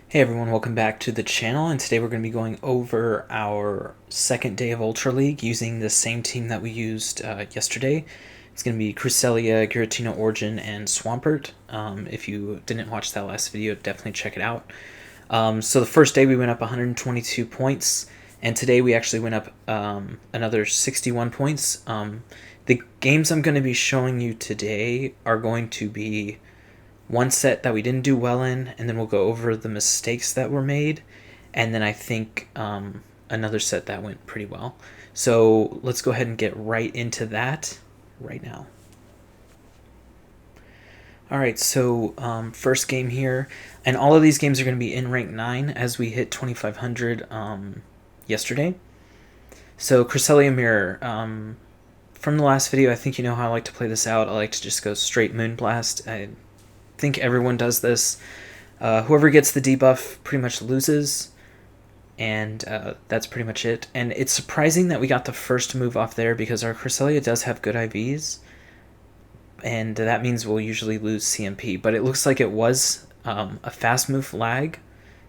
Hey everyone, welcome back to the channel, and today we're going to be going over our second day of Ultra League using the same team that we used yesterday. It's going to be Cresselia, Giratina Origin, and Swampert. If you didn't watch that last video, definitely check it out. So the first day we went up 122 points, and today we actually went up another 61 points. The games I'm going to be showing you today are going to be one set that we didn't do well in, and then we'll go over the mistakes that were made, and then I think another set that went pretty well. So let's go ahead and get right into that right now. Alright, so first game here, and all of these games are going to be in rank 9 as we hit 2500 yesterday. So Cresselia Mirror, from the last video, I think you know how I like to play this out. I like to just go straight Moonblast. I think everyone does this. Whoever gets the debuff pretty much loses, and that's pretty much it. And it's surprising that we got the first move off there because our Cresselia does have good IVs, and that means we'll usually lose CMP. But it looks like it was a fast move lag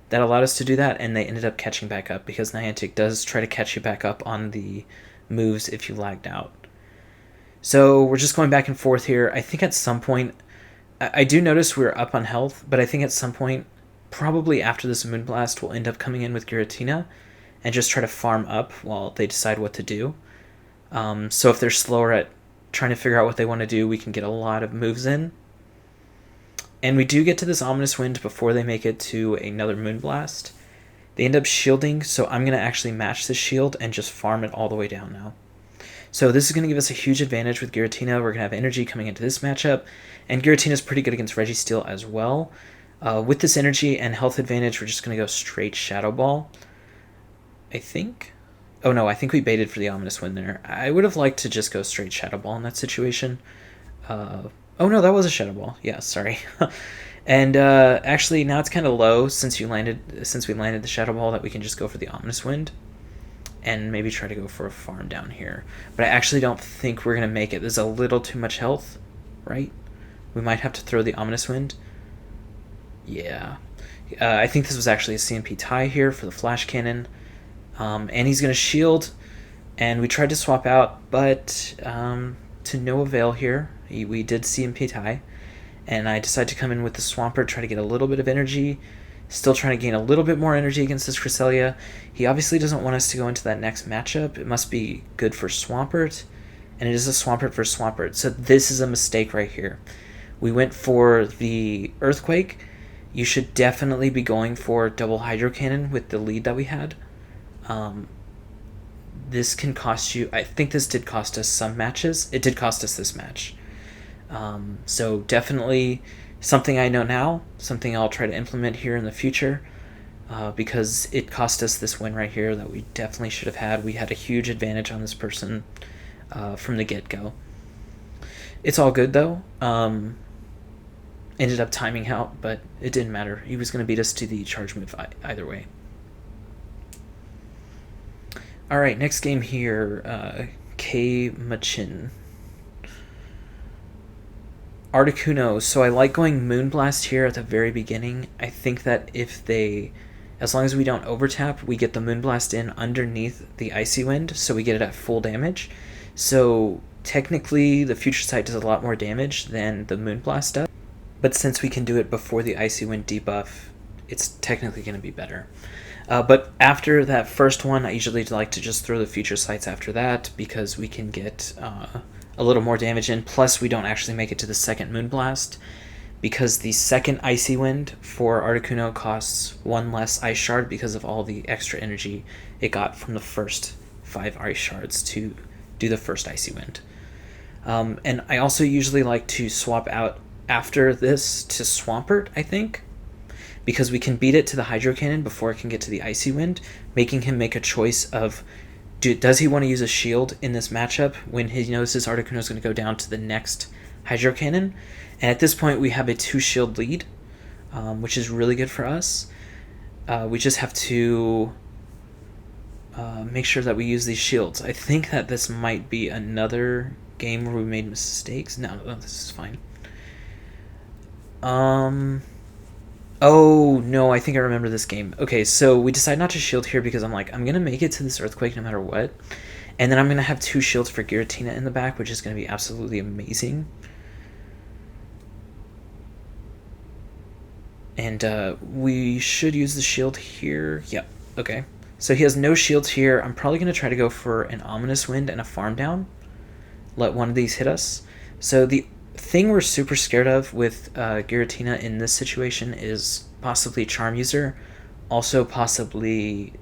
that allowed us to do that, and they ended up catching back up because Niantic does try to catch you back up on the moves if you lagged out. So we're just going back and forth here. I think at some point, I do notice we're up on health, but I think at some point, probably after this Moonblast, we'll end up coming in with Giratina and just try to farm up while they decide what to do. So if they're slower at trying to figure out what they want to do, we can get a lot of moves in. And we do get to this Ominous Wind before they make it to another Moonblast. They end up shielding, so I'm going to actually match the shield and just farm it all the way down now. So this is going to give us a huge advantage with Giratina. We're going to have energy coming into this matchup, and Giratina is pretty good against Reggie Steel as well. With this energy and health advantage, we're just going to go straight Shadow Ball, I think. Oh no, I think we baited for the Ominous Wind there. I would have liked to just go straight Shadow Ball in that situation. Oh no, that was a Shadow Ball. Yeah, sorry. And actually, now it's kind of low since we landed the Shadow Ball that we can just go for the Ominous Wind and maybe try to go for a farm down here. But I actually don't think we're going to make it. There's a little too much health, right? We might have to throw the Ominous Wind. Yeah. I think this was actually a CMP tie here for the Flash Cannon. And he's going to shield. And we tried to swap out, but to no avail here. We did CMP tie. And I decided to come in with the Swampert, try to get a little bit of energy. Still trying to gain a little bit more energy against this Cresselia. He obviously doesn't want us to go into that next matchup. It must be good for Swampert, and it is a Swampert for Swampert. So this is a mistake right here. We went for the Earthquake. You should definitely be going for double Hydro Cannon with the lead that we had. This can cost you... I think this did cost us some matches. It did cost us this match. So definitely... something I know now, something I'll try to implement here in the future, because it cost us this win right here that we definitely should have had. We had a huge advantage on this person from the get-go. It's all good, though. Ended up timing out, but it didn't matter. He was going to beat us to the charge move either way. Alright, next game here, K-Machin. Articuno, so I like going Moonblast here at the very beginning. I think that as long as we don't overtap, we get the Moonblast in underneath the Icy Wind, so we get it at full damage. So technically, the Future Sight does a lot more damage than the Moonblast does, but since we can do it before the Icy Wind debuff, it's technically going to be better. But after that first one, I usually like to just throw the Future Sights after that, because we can get... a little more damage in, plus we don't actually make it to the second Moonblast, because the second Icy Wind for Articuno costs one less Ice Shard because of all the extra energy it got from the first 5 Ice Shards to do the first Icy Wind. And I also usually like to swap out after this to Swampert, I think, because we can beat it to the Hydro Cannon before it can get to the Icy Wind, making him make a choice of does he want to use a shield in this matchup when he knows his Articuno is going to go down to the next Hydro Cannon? And at this point, we have a 2-shield lead, which is really good for us. We just have to make sure that we use these shields. I think that this might be another game where we made mistakes. No, this is fine. Oh, no, I think I remember this game. Okay, so we decide not to shield here because I'm like, I'm going to make it to this Earthquake no matter what. And then I'm going to have 2 shields for Giratina in the back, which is going to be absolutely amazing. And we should use the shield here. Yep, okay. So he has no shields here. I'm probably going to try to go for an Ominous Wind and a Farm Down. Let one of these hit us. So the thing we're super scared of with Giratina in this situation is possibly Charm User, also possibly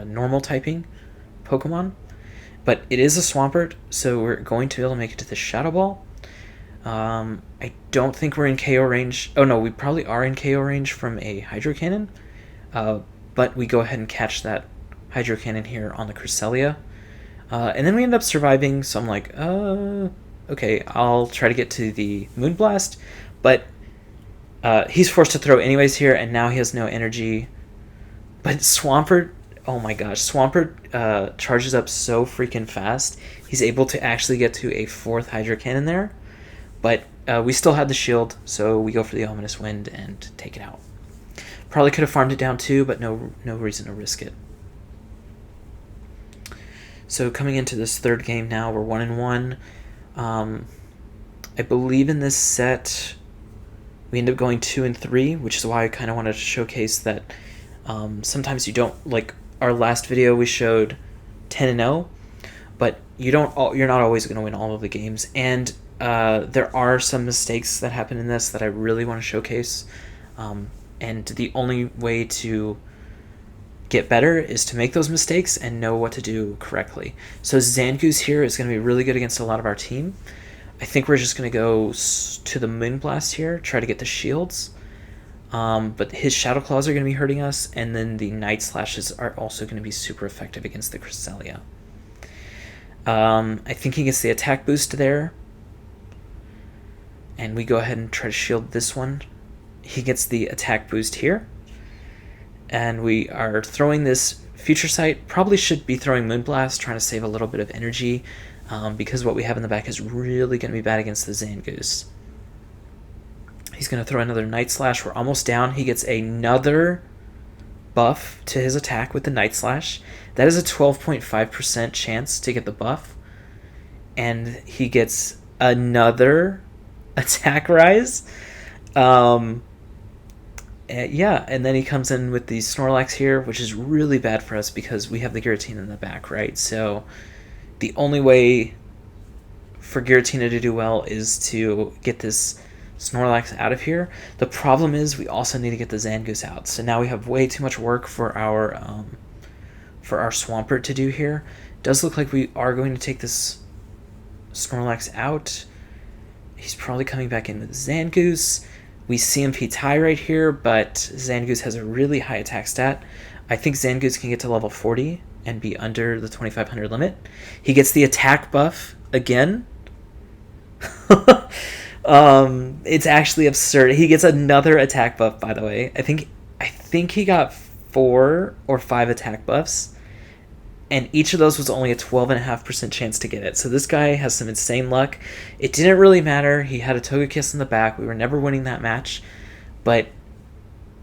normal typing Pokemon. But it is a Swampert, so we're going to be able to make it to the Shadow Ball. I don't think we're in KO range. Oh no, we probably are in KO range from a Hydro Cannon. But we go ahead and catch that Hydro Cannon here on the Cresselia. And then we end up surviving, so I'm like, okay, I'll try to get to the Moonblast. But he's forced to throw anyways here, and now he has no energy. But Swampert, oh my gosh, Swampert charges up so freaking fast. He's able to actually get to a 4th Hydro Cannon there. But we still had the shield, so we go for the Ominous Wind and take it out. Probably could have farmed it down too, but no reason to risk it. So coming into this 3rd game now, we're 1-1. I believe in this set we end up going 2-3, which is why I kind of wanted to showcase that sometimes you don't, like our last video we showed 10-0, but you're not always going to win all of the games, and there are some mistakes that happen in this that I really want to showcase, and the only way to get better is to make those mistakes and know what to do correctly. So Zangoose here is going to be really good against a lot of our team. I think we're just going to go to the Moonblast here, try to get the shields. But his Shadow Claws are going to be hurting us, and then the Night Slashes are also going to be super effective against the Cresselia. I think he gets the attack boost there. And we go ahead and try to shield this one. He gets the attack boost here. And we are throwing this Future Sight. Probably should be throwing Moonblast, trying to save a little bit of energy, because what we have in the back is really going to be bad against the Zangoose. He's going to throw another Night Slash. We're almost down. He gets another buff to his attack with the Night Slash. That is a 12.5% chance to get the buff. And he gets another attack rise. Yeah, and then he comes in with the Snorlax here, which is really bad for us because we have the Giratina in the back, right? So the only way for Giratina to do well is to get this Snorlax out of here. The problem is we also need to get the Zangoose out. So now we have way too much work for our Swampert to do here. It does look like we are going to take this Snorlax out. He's probably coming back in with Zangoose. We CMP tie right here, but Zangoose has a really high attack stat. I think Zangoose can get to level 40 and be under the 2500 limit. He gets the attack buff again. It's actually absurd. He gets another attack buff, by the way. I think he got 4 or 5 attack buffs, and each of those was only a 12.5% chance to get it. So this guy has some insane luck. It didn't really matter. He had a Togekiss in the back. We were never winning that match. But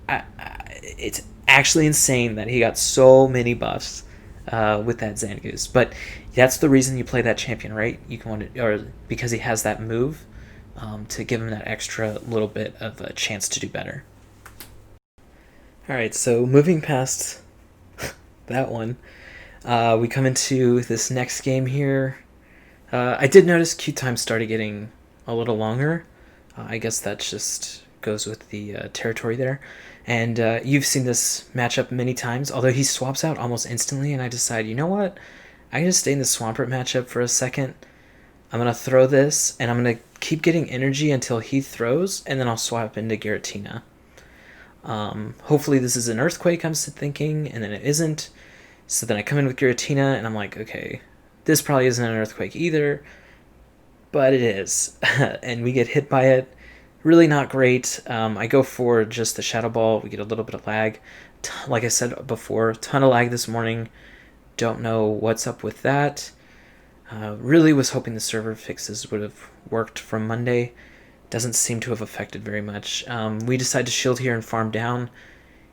it's actually insane that he got so many buffs with that Zangoose. But that's the reason you play that champion, right? You can want to, or because he has that move to give him that extra little bit of a chance to do better. All right, so moving past that one, we come into this next game here. I did notice queue time started getting a little longer. I guess that just goes with the territory there. And you've seen this matchup many times, although he swaps out almost instantly, and I decide, you know what? I can just stay in the Swampert matchup for a second. I'm going to throw this, and I'm going to keep getting energy until he throws, and then I'll swap into Giratina. Hopefully this is an Earthquake, I'm thinking, and then it isn't. So then I come in with Giratina, and I'm like, okay, this probably isn't an Earthquake either, but it is. And we get hit by it. Really not great. I go for just the Shadow Ball. We get a little bit of lag. Like I said before, ton of lag this morning. Don't know what's up with that. Really was hoping the server fixes would have worked from Monday, Doesn't seem to have affected very much. We decide to shield here and farm down.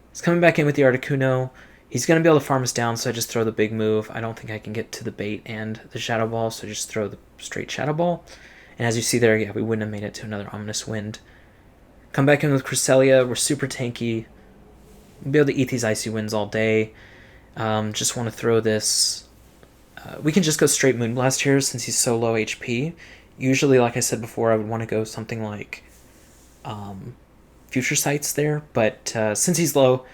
He's coming back in with the Articuno. He's going to be able to farm us down, so I just throw the big move. I don't think I can get to the bait and the Shadow Ball, so I just throw the straight Shadow Ball. And as you see there, yeah, we wouldn't have made it to another Ominous Wind. Come back in with Cresselia. We're super tanky. We'll be able to eat these Icy Winds all day. Just want to throw this. We can just go straight Moonblast here since he's so low HP. Usually, like I said before, I would want to go something like Future Sights there, but since he's low,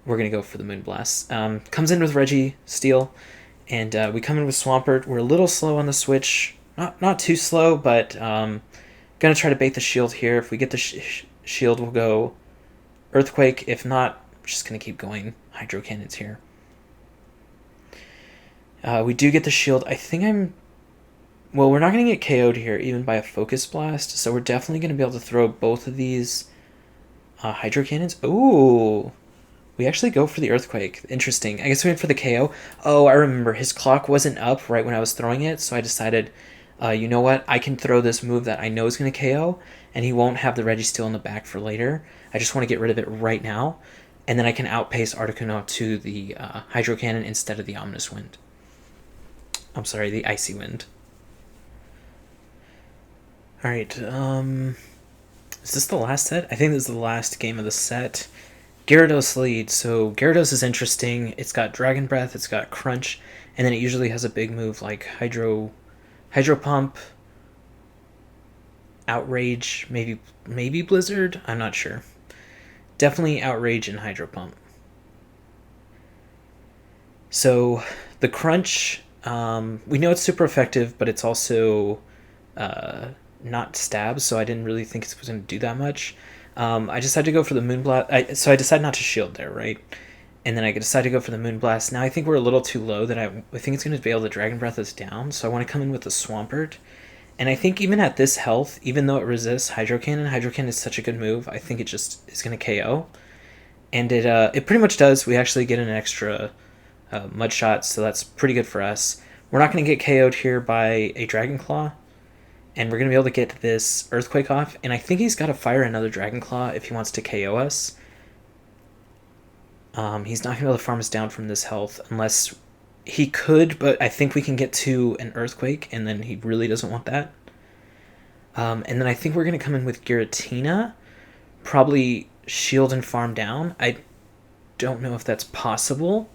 we're going to go for the Moonblast. Comes in with Reggie Steel, and we come in with Swampert. We're a little slow on the switch. Not too slow, but going to try to bait the shield here. If we get the shield, we'll go Earthquake. If not, we're just going to keep going Hydro Cannons here. We do get the shield. I think well, we're not going to get KO'd here, even by a Focus Blast, so we're definitely going to be able to throw both of these Hydro Cannons. Ooh, we actually go for the Earthquake. Interesting. I guess we went for the KO. Oh, I remember. His clock wasn't up right when I was throwing it, so I decided, you know what? I can throw this move that I know is going to KO, and he won't have the Reggie Steel in the back for later. I just want to get rid of it right now, and then I can outpace Articuno to the Hydro Cannon instead of the Ominous Wind. I'm sorry, the Icy Wind. Alright, is this the last set? I think this is the last game of the set. Gyarados lead. So Gyarados is interesting. It's got Dragon Breath, it's got Crunch, and then it usually has a big move like Hydro Pump, Outrage, maybe Blizzard? I'm not sure. Definitely Outrage and Hydro Pump. So the Crunch, we know it's super effective, but it's also not stabs, so I didn't really think it was going to do that much. I decided to go for the Moonblast. So I decided not to shield there, right? And then I decided to go for the Moonblast. Now I think we're a little too low that I think it's going to be able to Dragon Breath us down, so I want to come in with the Swampert. And I think even at this health, even though it resists Hydro Cannon is such a good move, I think it just is going to KO. And it pretty much does. We actually get an extra Mud Shot, so that's pretty good for us. We're not going to get KO'd here by a Dragon Claw. And we're going to be able to get this Earthquake off. And I think he's got to fire another Dragon Claw if he wants to KO us. He's not going to be able to farm us down from this health unless he could, but I think we can get to an Earthquake, and then he really doesn't want that. And then I think we're going to come in with Giratina, probably shield and farm down. I don't know if that's possible.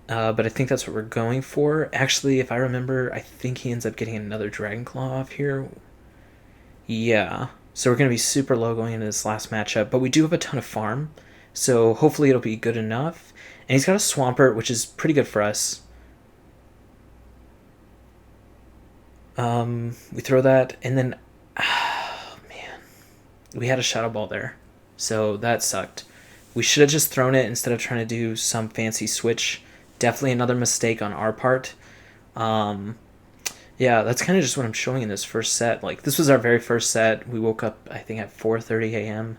But I think that's what we're going for. Actually, if I remember, I think he ends up getting another Dragon Claw off here. Yeah. So we're going to be super low going into this last matchup. But we do have a ton of farm. So hopefully it'll be good enough. And he's got a Swampert, which is pretty good for us. We throw that. And then... Oh, man. We had a Shadow Ball there. So that sucked. We should have just thrown it instead of trying to do some fancy switch. Definitely another mistake on our part. Yeah, that's kind of just what I'm showing in this first set. Like, this was our very first set. We woke up, I think, at 4:30 a.m.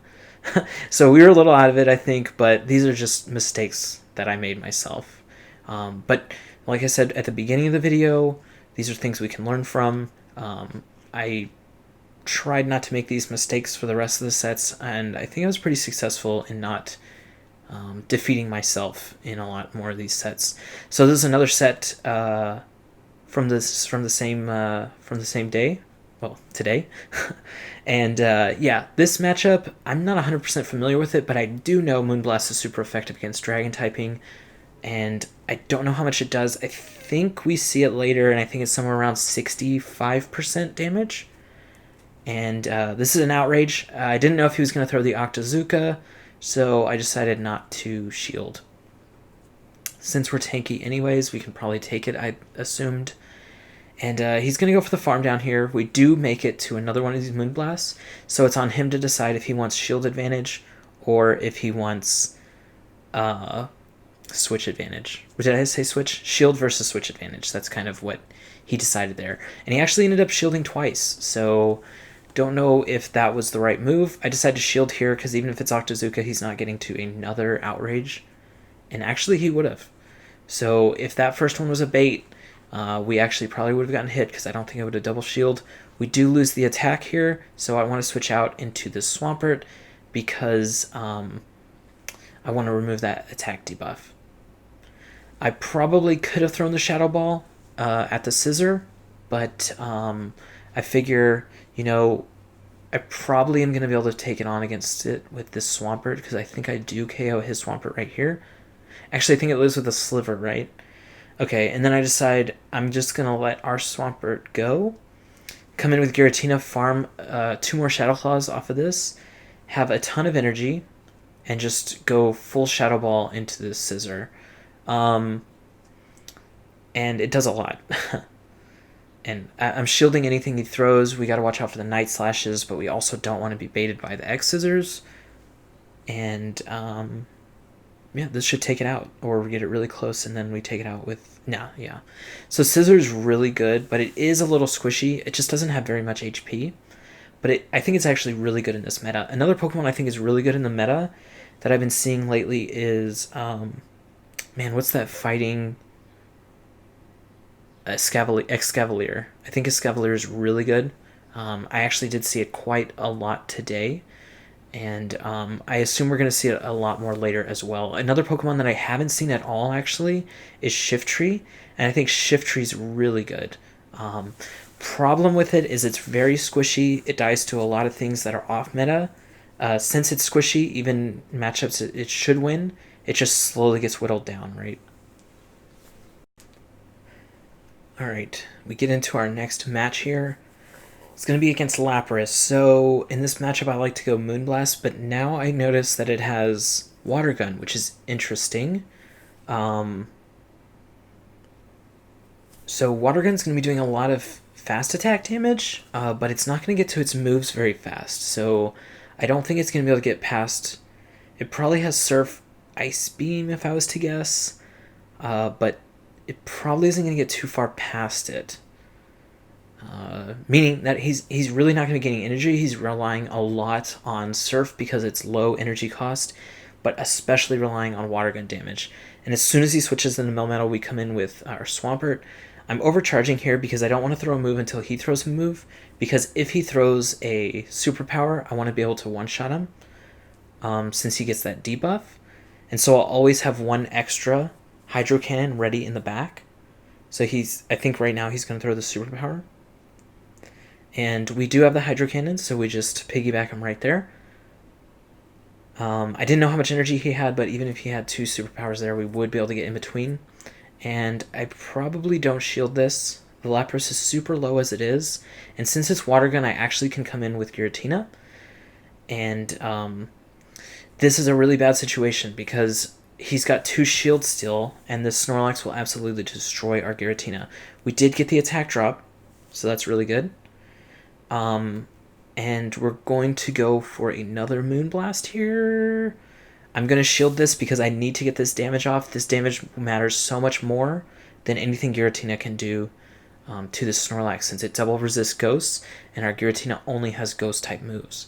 So we were a little out of it, I think, but these are just mistakes that I made myself. But like I said at the beginning of the video, these are things we can learn from. I tried not to make these mistakes for the rest of the sets, and I think I was pretty successful in not defeating myself in a lot more of these sets. So this is another set from the same day, well, today. And yeah, this matchup, I'm not 100% familiar with it, but I do know Moonblast is super effective against Dragon typing, and I don't know how much it does. I think we see it later, and I think it's somewhere around 65% damage. And this is an Outrage. I didn't know if he was going to throw the Octazooka, so I decided not to shield. Since we're tanky anyways, we can probably take it, I assumed. And he's going to go for the farm down here. We do make it to another one of these Moonblasts, so it's on him to decide if he wants shield advantage or if he wants switch advantage. Or did I say switch? Shield versus switch advantage. That's kind of what he decided there. And he actually ended up shielding twice, so don't know if that was the right move. I decided to shield here because even if it's Octazooka, he's not getting to another Outrage. And actually he would have. So if that first one was a bait, We actually probably would have gotten hit because I don't think I would have double shield. We do lose the attack here, so I want to switch out into the Swampert because I want to remove that attack debuff. I probably could have thrown the Shadow Ball at the Scissor, but I figure, I probably am going to be able to take it on against it with this Swampert because I think I do KO his Swampert right here. Actually, I think it lives with a Sliver, right? Okay, and then I decide I'm just going to let our Swampert go. Come in with Giratina, farm 2 more Shadow Claws off of this, have a ton of energy, and just go full Shadow Ball into this Scissor. And it does a lot. And I'm shielding anything he throws. We got to watch out for the Night Slashes, but we also don't want to be baited by the X Scissors. And this should take it out, or we get it really close and then we take it out with So Scissors really good, but it is a little squishy. It just doesn't have very much HP, but I think it's actually really good in this meta. Another Pokemon I think is really good in the meta that I've been seeing lately is what's that fighting Escavalier. I think Escavalier is really good. I actually did see it quite a lot today, and I assume we're going to see it a lot more later as well. Another Pokemon that I haven't seen at all, actually, is Shiftry, and I think Shiftry's really good. Problem with it is it's very squishy. It dies to a lot of things that are off meta. Since it's squishy, even matchups it should win. It just slowly gets whittled down, right? Alright, we get into our next match here. It's going to be against Lapras. So in this matchup I like to go Moonblast, but now I notice that it has Water Gun, which is interesting. So Water Gun's going to be doing a lot of fast attack damage, but it's not going to get to its moves very fast. So I don't think it's going to be able to get past... It probably has Surf Ice Beam if I was to guess, but it probably isn't going to get too far past it. Meaning that he's really not going to be getting energy. He's relying a lot on Surf because it's low energy cost, but especially relying on Water Gun damage. And as soon as he switches into Melmetal, we come in with our Swampert. I'm overcharging here because I don't want to throw a move until he throws a move, because if he throws a superpower, I want to be able to one-shot him, since he gets that debuff. And so I'll always have one extra Hydro Cannon ready in the back. So I think right now he's going to throw the superpower. And we do have the Hydro Cannon, so we just piggyback him right there. I didn't know how much energy he had, but even if he had 2 superpowers there, we would be able to get in between. And I probably don't shield this. The Lapras is super low as it is. And since it's Water Gun, I actually can come in with Giratina. And this is a really bad situation because he's got 2 shields still, and this Snorlax will absolutely destroy our Giratina. We did get the attack drop, so that's really good. And we're going to go for another Moonblast here. I'm going to shield this because I need to get this damage off. This damage matters so much more than anything Giratina can do to the Snorlax, since it double resists Ghosts, and our Giratina only has Ghost-type moves.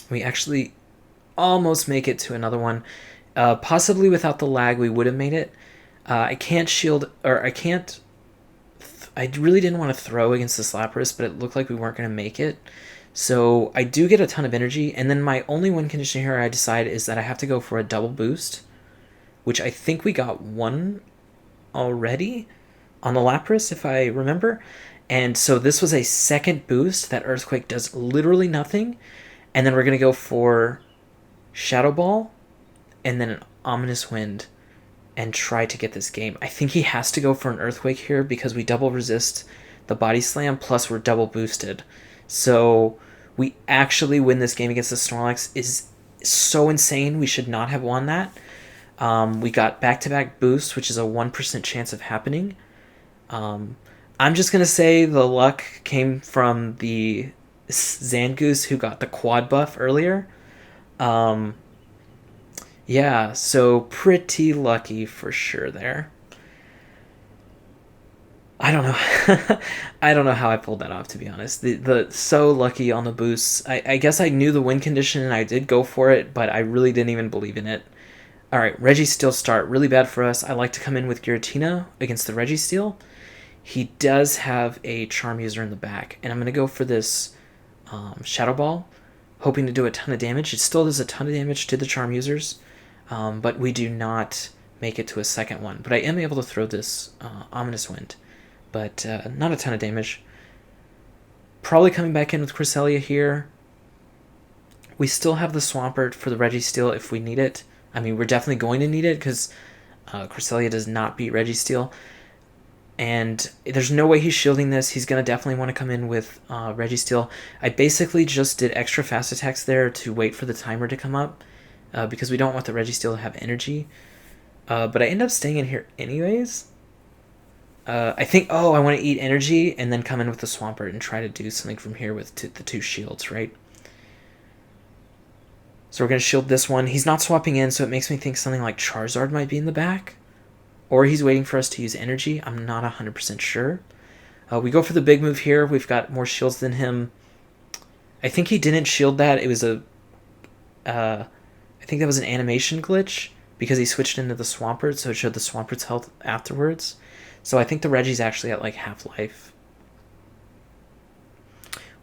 We actually almost make it to another one. Possibly without the lag, we would have made it. I can't shield, or I can't... I really didn't want to throw against this Lapras, but it looked like we weren't going to make it. So I do get a ton of energy, and then my only win condition here I decide is that I have to go for a double boost, which I think we got one already on the Lapras, if I remember. And so this was a second boost. That Earthquake does literally nothing. And then we're going to go for Shadow Ball, and then an Ominous Wind, and try to get this game. I think he has to go for an Earthquake here because we double resist the Body Slam, plus we're double boosted. So we actually win this game against the Snorlax is so insane. We should not have won that. We got back-to-back boosts, which is a 1% chance of happening. I'm just going to say the luck came from the Zangoose who got the quad buff earlier. Yeah, so pretty lucky for sure there. I don't know. I don't know how I pulled that off, to be honest. The so lucky on the boosts. I guess I knew the win condition and I did go for it, but I really didn't even believe in it. Alright, Registeel start. Really bad for us. I like to come in with Giratina against the Registeel. He does have a Charm-User in the back, and I'm going to go for this Shadow Ball, hoping to do a ton of damage. It still does a ton of damage to the Charm-Users, but we do not make it to a second one. But I am able to throw this Ominous Wind, but not a ton of damage. Probably coming back in with Cresselia here. We still have the Swampert for the Registeel if we need it. I mean, we're definitely going to need it because Cresselia does not beat Registeel. And there's no way he's shielding this. He's going to definitely want to come in with Registeel. I basically just did extra fast attacks there to wait for the timer to come up because we don't want the Registeel to have energy. But I end up staying in here anyways. I think, I want to eat energy and then come in with the Swampert and try to do something from here with the two shields, right? So we're going to shield this one. He's not swapping in, so it makes me think something like Charizard might be in the back. Or he's waiting for us to use energy. I'm not 100% sure. We go for the big move here. We've got more shields than him. I think he didn't shield that. It was I think that was an animation glitch because he switched into the Swampert, so it showed the Swampert's health afterwards. So I think the Reggie's actually at like half life.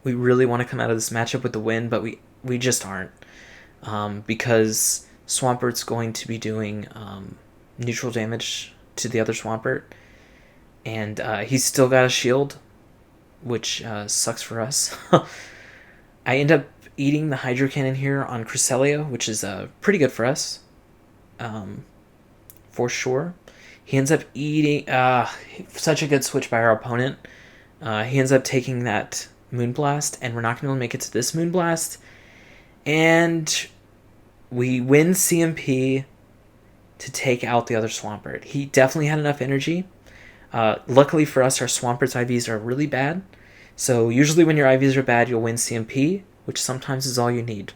We really want to come out of this matchup with the win, but we just aren't. Because Swampert's going to be doing neutral damage to the other Swampert, and he's still got a shield, which sucks for us. I end up eating the Hydro Cannon here on Cresselia, which is pretty good for us, for sure. He ends up eating such a good switch by our opponent. He ends up taking that Moonblast, and we're not going to be able to make it to this Moonblast. And we win CMP to take out the other Swampert. He definitely had enough energy. Luckily for us, our Swampert's IVs are really bad. So usually when your IVs are bad, you'll win CMP, which sometimes is all you need.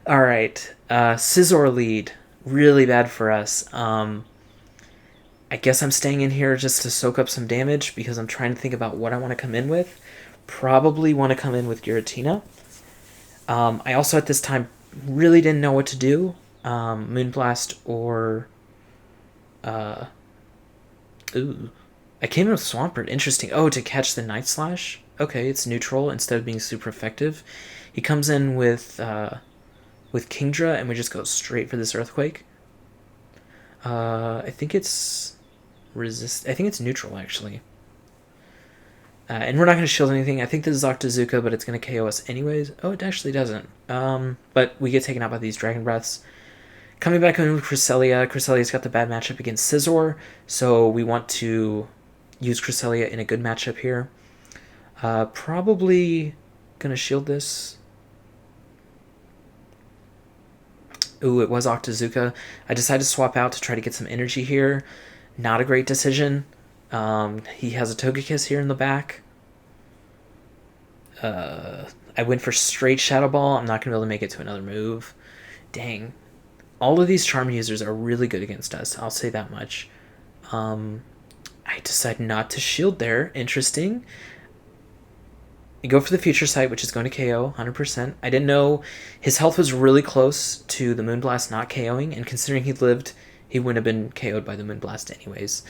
Alright, Scizor lead. Really bad for us. I guess I'm staying in here just to soak up some damage because I'm trying to think about what I want to come in with. Probably want to come in with Giratina. I also at this time really didn't know what to do. Moonblast or... I came in with Swampert. Interesting. Oh, to catch the Night Slash? Okay, it's neutral instead of being super effective. He comes in with Kingdra, and we just go straight for this Earthquake. I think it's... I think it's neutral, actually. And we're not going to shield anything. I think this is Octazooka, but it's going to KO us anyways. Oh, it actually doesn't. But we get taken out by these Dragon Breaths. Coming back in with Cresselia. Cresselia's got the bad matchup against Scizor, so we want to use Cresselia in a good matchup here. Probably going to shield this. Ooh, it was Octazooka. I decided to swap out to try to get some energy here. Not a great decision. He has a Togekiss here in the back. I went for straight Shadow Ball. I'm not going to be able to make it to another move. Dang. All of these Charm users are really good against us. I'll say that much. I decided not to shield there. Interesting. You go for the Future Sight, which is going to KO 100%. I didn't know his health was really close to the Moonblast not KOing, and considering he lived, he wouldn't have been KO'd by the Moonblast anyways.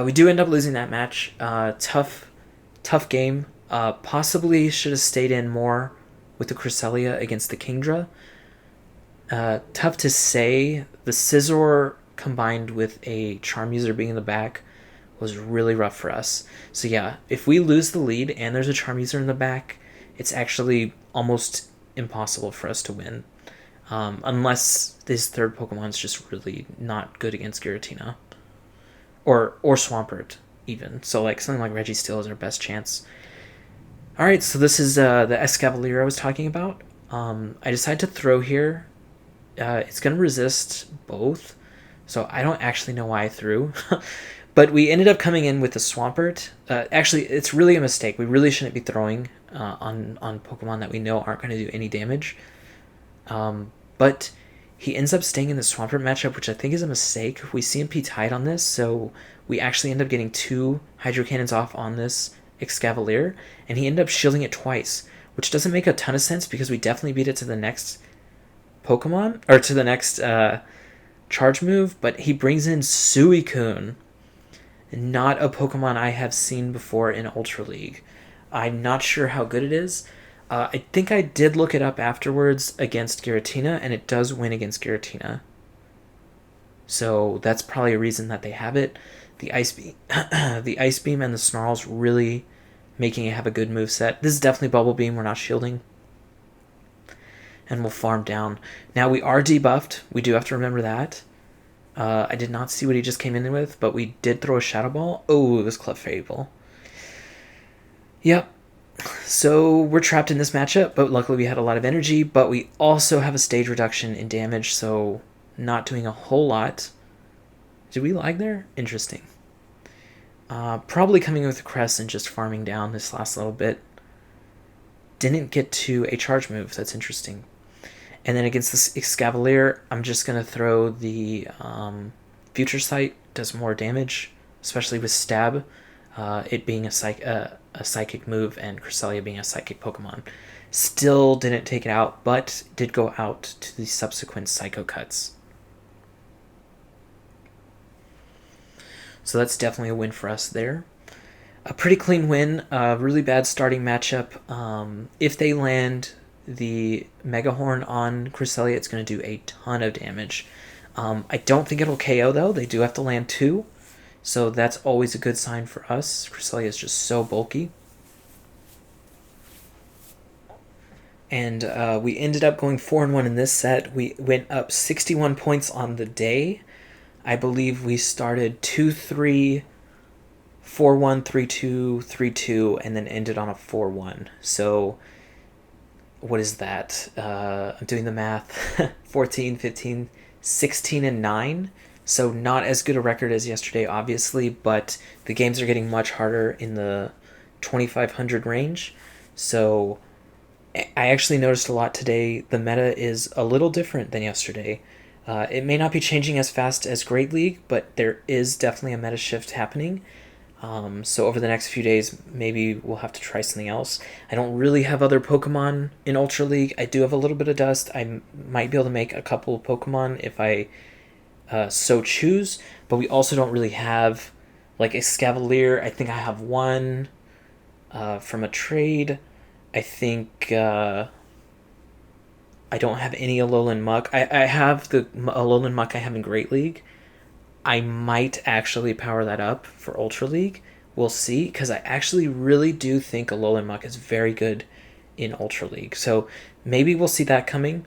We do end up losing that match. Tough game. Possibly should have stayed in more with the Cresselia against the Kingdra. Tough to say. The Scizor combined with a Charm user being in the back was really rough for us. So yeah, if we lose the lead and there's a Charm user in the back, it's actually almost impossible for us to win. Unless this third Pokemon's just really not good against Giratina. Or Swampert, even. So like something like Registeel is our best chance. Alright, so this is the Escavalier I was talking about. I decided to throw here. It's going to resist both, so I don't actually know why I threw. But we ended up coming in with the Swampert. Actually, it's really a mistake. We really shouldn't be throwing on Pokemon that we know aren't going to do any damage. But he ends up staying in the Swampert matchup, which I think is a mistake. We CMP tied on this, so we actually end up getting 2 Hydro Cannons off on this Escavalier, and he ended up shielding it twice, which doesn't make a ton of sense because we definitely beat it to the next Pokemon, or to the next charge move, but he brings in Suicune. Not a Pokemon I have seen before in Ultra League. I'm not sure how good it is. I think I did look it up afterwards against Giratina, and it does win against Giratina. So that's probably a reason that they have it. The Ice Beam, the Ice Beam and the Snarl's really making it have a good move set. This is definitely Bubble Beam. We're not shielding. And we'll farm down. Now we are debuffed. We do have to remember that. I did not see what he just came in with, but we did throw a Shadow Ball. Oh, it was Clefable. Yep. So we're trapped in this matchup, but luckily we had a lot of energy, but we also have a stage reduction in damage, so not doing a whole lot. Did we lag there? Interesting. Probably coming with a Crest and just farming down this last little bit. Didn't get to a charge move. That's interesting. And then against this Escavalier, I'm just going to throw the Future Sight. Does more damage, especially with Stab. It being a psychic move and Cresselia being a psychic Pokemon. Still didn't take it out, but did go out to the subsequent Psycho Cuts. So that's definitely a win for us there. A pretty clean win. A really bad starting matchup. If they land the Mega Horn on Cresselia, it's going to do a ton of damage. I don't think it'll KO, though. They do have to land 2. So that's always a good sign for us. Cresselia is just so bulky. And we ended up going 4-1 in this set. We went up 61 points on the day. I believe we started 2-3, 4-1, 3-2, 3-2, and then ended on a 4-1. So what is that? I'm doing the math. 14, 15, 16, and 9. So not as good a record as yesterday, obviously, but the games are getting much harder in the 2,500 range. So I actually noticed a lot today. The meta is a little different than yesterday. It may not be changing as fast as Great League, but there is definitely a meta shift happening. So over the next few days, maybe we'll have to try something else. I don't really have other Pokemon in Ultra League. I do have a little bit of Dust. I might be able to make a couple of Pokemon if I so choose, but we also don't really have like Escavalier. I think I have one from a trade. I think I don't have any Alolan Muck. I have the Alolan Muck I have in Great League. I might actually power that up for Ultra League. We'll see, because I actually really do think Alolan Muck is very good in Ultra League. So maybe we'll see that coming.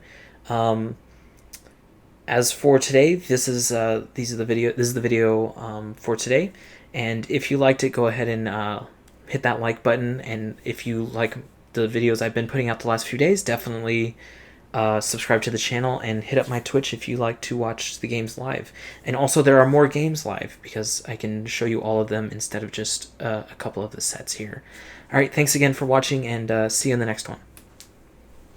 As for today, this is the video for today. And if you liked it, go ahead and hit that like button. And if you like the videos I've been putting out the last few days, definitely subscribe to the channel and hit up my Twitch if you like to watch the games live. And also there are more games live because I can show you all of them instead of just a couple of the sets here. Alright, thanks again for watching, and see you in the next one.